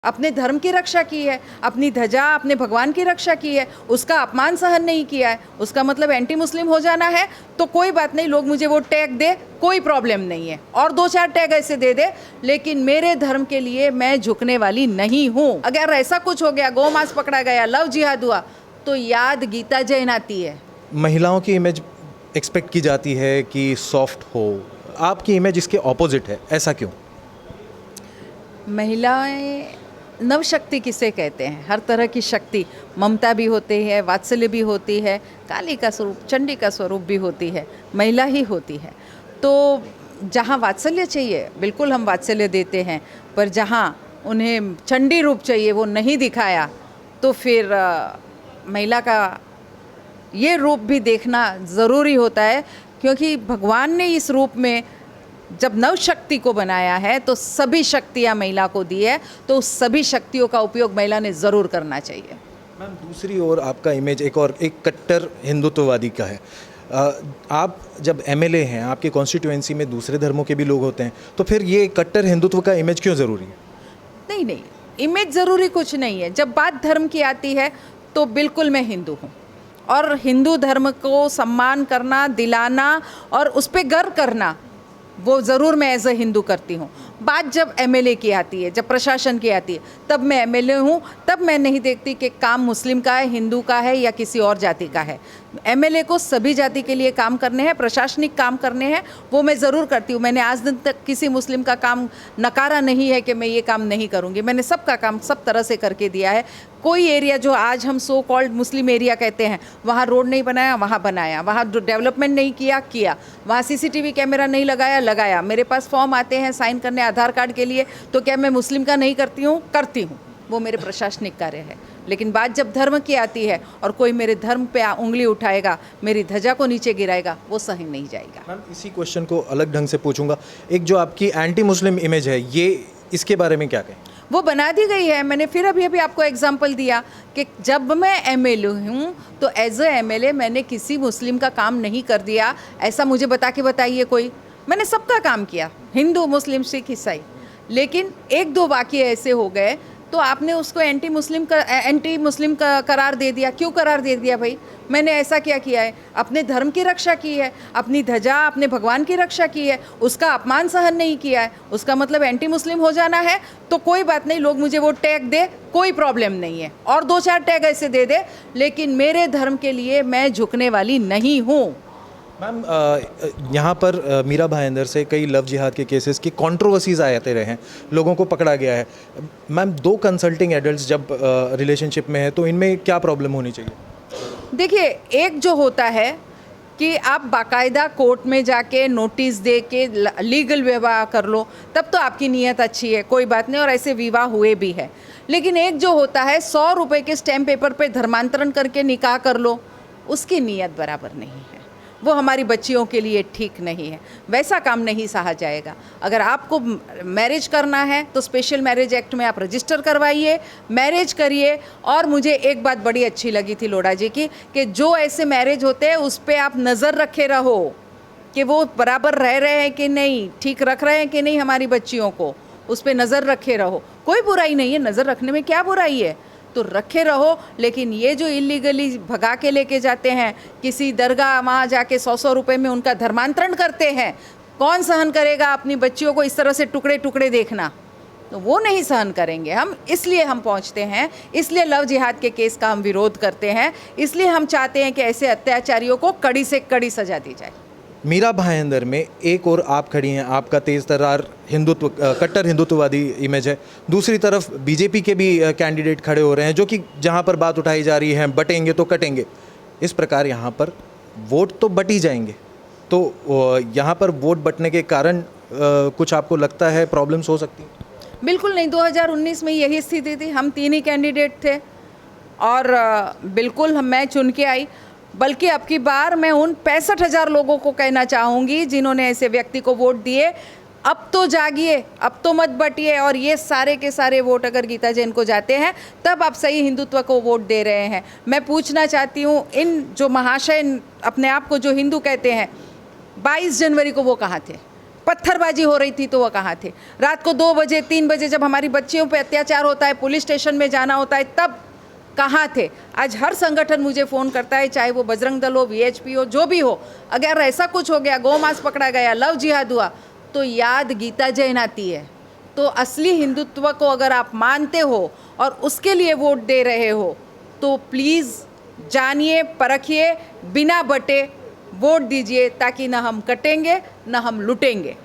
अपने धर्म की रक्षा की है, अपनी ध्वजा, अपने भगवान की रक्षा की है, उसका अपमान सहन नहीं किया है, उसका मतलब एंटी मुस्लिम हो जाना है। तो कोई बात नहीं, लोग मुझे वो टैग दे, कोई प्रॉब्लम नहीं है, और 2-4 टैग ऐसे दे दे, लेकिन मेरे धर्म के लिए मैं झुकने वाली नहीं हूँ। अगर ऐसा कुछ हो गया, गौ मांस पकड़ा गया, लव जिहाद हुआ, तो याद गीता जैन आती है। महिलाओं की इमेज एक्सपेक्ट की जाती है कि सॉफ्ट हो, आपकी इमेज इसके ऑपोजिट है, ऐसा क्यों? महिलाएं नवशक्ति किसे कहते हैं? हर तरह की शक्ति, ममता भी होती है, वात्सल्य भी होती है, काली का स्वरूप, चंडी का स्वरूप भी होती है, महिला ही होती है। तो जहाँ वात्सल्य चाहिए बिल्कुल हम वात्सल्य देते हैं, पर जहाँ उन्हें चंडी रूप चाहिए वो नहीं दिखाया, तो फिर महिला का ये रूप भी देखना ज़रूरी होता है, क्योंकि भगवान ने इस रूप में जब नव शक्ति को बनाया है तो सभी शक्तियाँ महिला को दी है, तो उस सभी शक्तियों का उपयोग महिला ने ज़रूर करना चाहिए। मैम, दूसरी ओर आपका इमेज एक कट्टर हिंदुत्ववादी का है। आप जब एमएलए हैं, आपके कॉन्स्टिट्यूएंसी में दूसरे धर्मों के भी लोग होते हैं, तो फिर ये कट्टर हिंदुत्व का इमेज क्यों ज़रूरी है? नहीं नहीं, इमेज ज़रूरी कुछ नहीं है। जब बात धर्म की आती है तो बिल्कुल मैं हिंदू हूँ, और हिंदू धर्म को सम्मान करना, दिलाना और उस पर गर्व करना, वो ज़रूर मैं एज ए हिंदू करती हूँ। बात जब एमएलए की आती है, जब प्रशासन की आती है, तब मैं एमएलए हूँ, तब मैं नहीं देखती कि काम मुस्लिम का है, हिंदू का है या किसी और जाति का है। एमएलए को सभी जाति के लिए काम करने हैं, प्रशासनिक काम करने हैं, वो मैं ज़रूर करती हूँ। मैंने आज दिन तक किसी मुस्लिम का काम नकारा नहीं है कि मैं ये काम नहीं करूँगी। मैंने सबका काम सब तरह से करके दिया है। कोई एरिया जो आज हम सो कॉल्ड मुस्लिम एरिया कहते हैं, वहाँ रोड नहीं बनाया, वहाँ बनाया, वहाँ डेवलपमेंट नहीं किया, वहाँ सीसीटीवी कैमरा नहीं लगाया। मेरे पास फॉर्म आते हैं साइन करने आधार कार्ड के लिए, तो क्या मैं मुस्लिम का नहीं करती हूँ? करती हूँ, वो मेरे प्रशासनिक कार्य है। लेकिन बात जब धर्म की आती है और कोई मेरे धर्म पे उंगली उठाएगा, मेरी ध्वजा को नीचे गिराएगा, वो सही नहीं जाएगा। मैम, इसी क्वेश्चन को अलग ढंग से पूछूंगा। एक जो आपकी एंटी मुस्लिम इमेज है, ये इसके बारे में क्या कहें? वो बना दी गई है। मैंने फिर अभी आपको एग्जांपल दिया कि जब मैं एमएलए हूँ तो एज ए एमएलए मैंने किसी मुस्लिम का काम नहीं कर दिया, ऐसा मुझे बताइए कोई। मैंने सबका काम किया, हिंदू, मुस्लिम, सिख, ईसाई। लेकिन 1-2 वाक़ये ऐसे हो गए तो आपने उसको एंटी मुस्लिम का करार दे दिया। क्यों करार दे दिया भाई? मैंने ऐसा क्या किया है? अपने धर्म की रक्षा की है, अपनी ध्वजा, अपने भगवान की रक्षा की है, उसका अपमान सहन नहीं किया है, उसका मतलब एंटी मुस्लिम हो जाना है। तो कोई बात नहीं, लोग मुझे वो टैग दे, कोई प्रॉब्लम नहीं है, और 2-4 टैग ऐसे दे दे, लेकिन मेरे धर्म के लिए मैं झुकने वाली नहीं हूँ। मैम, यहाँ पर मीरा भाईंदर से कई लव जिहाद के केसेस की कंट्रोवर्सीज आते रहे हैं, लोगों को पकड़ा गया है। मैम, 2 कंसल्टिंग एडल्ट्स जब रिलेशनशिप में है तो इनमें क्या प्रॉब्लम होनी चाहिए? देखिए, एक जो होता है कि आप बाकायदा कोर्ट में जाके नोटिस दे के लीगल विवाह कर लो, तब तो आपकी नीयत अच्छी है, कोई बात नहीं, और ऐसे विवाह हुए भी है। लेकिन एक जो होता है 100 रुपये के स्टैम्प पेपर पे धर्मांतरण करके निकाह कर लो, उसकी नीयत बराबर नहीं है, वो हमारी बच्चियों के लिए ठीक नहीं है। वैसा काम नहीं सहा जाएगा। अगर आपको मैरिज करना है तो स्पेशल मैरिज एक्ट में आप रजिस्टर करवाइए, मैरिज करिए। और मुझे एक बात बड़ी अच्छी लगी थी लोढ़ा जी की, कि जो ऐसे मैरिज होते हैं उस पर आप नज़र रखे रहो कि वो बराबर रह रहे हैं कि नहीं, ठीक रख रहे हैं कि नहीं हमारी बच्चियों को, उस पर नज़र रखे रहो। कोई बुराई नहीं है, नज़र रखने में क्या बुराई है, तो रखे रहो। लेकिन ये जो इलीगली भगा के लेके जाते हैं किसी दरगाह, वहाँ जाके 100-100 रुपये में उनका धर्मांतरण करते हैं, कौन सहन करेगा अपनी बच्चियों को इस तरह से टुकड़े टुकड़े देखना? तो वो नहीं सहन करेंगे हम, इसलिए हम पहुँचते हैं, इसलिए लव जिहाद के केस का हम विरोध करते हैं, इसलिए हम चाहते हैं कि ऐसे अत्याचारियों को कड़ी से कड़ी सजा दी जाए। मीरा भाईंदर में एक और आप खड़ी हैं, आपका तेज़ तर्रार हिंदुत्व, कट्टर हिंदुत्ववादी इमेज है। दूसरी तरफ बीजेपी के भी कैंडिडेट खड़े हो रहे हैं, जो कि जहां पर बात उठाई जा रही है बटेंगे तो कटेंगे, इस प्रकार यहां पर वोट तो बट ही जाएंगे। तो यहां पर वोट बटने के कारण कुछ आपको लगता है प्रॉब्लम्स हो सकती हैं? बिल्कुल नहीं, 2019 में यही स्थिति थी, हम 3 ही कैंडिडेट थे और बिल्कुल मैं चुन के आई। बल्कि अब की बार मैं उन 65,000 लोगों को कहना चाहूँगी जिन्होंने ऐसे व्यक्ति को वोट दिए, अब तो जागिए, अब तो मत बटिए, और ये सारे के सारे वोट अगर गीता जैन को जाते हैं तब आप सही हिंदुत्व को वोट दे रहे हैं। मैं पूछना चाहती हूँ, इन जो महाशय अपने आप को जो हिंदू कहते हैं, 22 जनवरी को वो कहाँ थे? पत्थरबाजी हो रही थी तो वो कहाँ थे? रात को 2 बजे 3 बजे जब हमारी बच्चियों पे अत्याचार होता है, पुलिस स्टेशन में जाना होता है, तब कहाँ थे? आज हर संगठन मुझे फ़ोन करता है, चाहे वो बजरंग दल हो, वीएचपी हो, जो भी हो। अगर ऐसा कुछ हो गया, गौमांस पकड़ा गया, लव जिहाद हुआ, तो याद गीता जैन आती है। तो असली हिंदुत्व को अगर आप मानते हो और उसके लिए वोट दे रहे हो तो प्लीज़ जानिए, परखिए, बिना बटे वोट दीजिए, ताकि ना हम कटेंगे ना हम लुटेंगे।